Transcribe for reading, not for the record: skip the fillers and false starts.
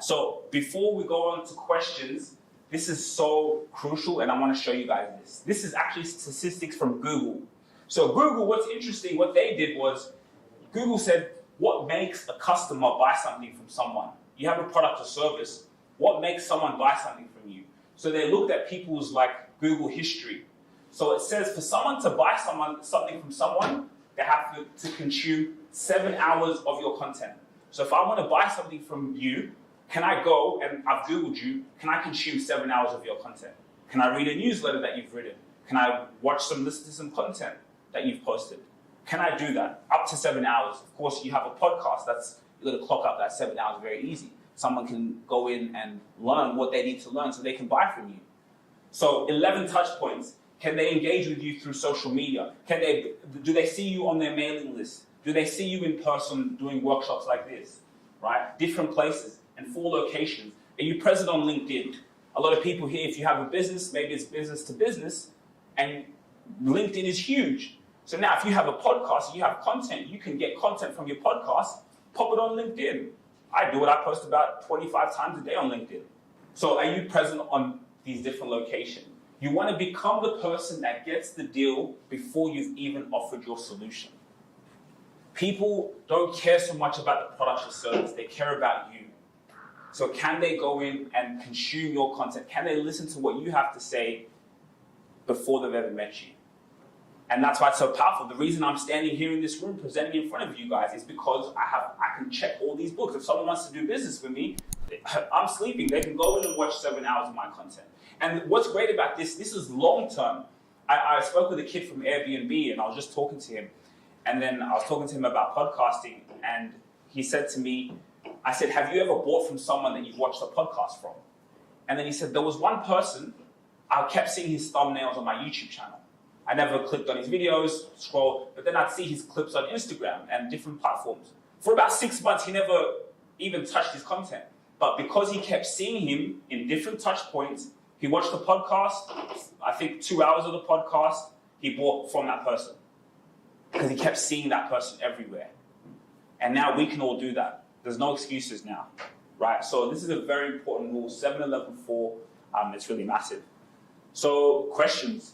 So before we go on to questions, this is so crucial and I want to show you guys this. This is actually statistics from Google. So Google, what's interesting, what they did was, Google said, what makes a customer buy something from someone? You have a product or service, what makes someone buy something from you? So they looked at people's Google history. So it says for someone to buy something from someone, they have to consume 7 hours of your content. So if I want to buy something from you, can I go and I've Googled you, can I consume 7 hours of your content? Can I read a newsletter that you've written? Can I listen to some content that you've posted? Can I do that? Up to 7 hours. Of course, you have a podcast, you're going to clock up that 7 hours very easy. Someone can go in and learn what they need to learn so they can buy from you. So 11 touch points. Can they engage with you through social media? Do they see you on their mailing list? Do they see you in person doing workshops like this? Right? Different places and 4 locations. Are you present on LinkedIn? A lot of people here, if you have a business, maybe it's business to business, and LinkedIn is huge. So now if you have a podcast, you have content, you can get content from your podcast, pop it on LinkedIn. I do it, I post about 25 times a day on LinkedIn. So are you present on these different locations? You want to become the person that gets the deal before you've even offered your solution. People don't care so much about the product or service, they care about you. So can they go in and consume your content? Can they listen to what you have to say before they've ever met you? And that's why it's so powerful. The reason I'm standing here in this room presenting in front of you guys is because I can check all these books. If someone wants to do business with me, I'm sleeping. They can go in and watch 7 hours of my content. And what's great about this is long term. I spoke with a kid from Airbnb and I was just talking to him. And then I was talking to him about podcasting and he said to me, I said, have you ever bought from someone that you've watched a podcast from? And then he said, there was one person, I kept seeing his thumbnails on my YouTube channel. I never clicked on his videos, scrolled, but then I'd see his clips on Instagram and different platforms. For about 6 months, he never even touched his content. But because he kept seeing him in different touch points, he watched the podcast, I think 2 hours of the podcast, he bought from that person. Because he kept seeing that person everywhere. And now we can all do that. There's no excuses now, right? So this is a very important rule, 7-11-4, it's really massive. So questions?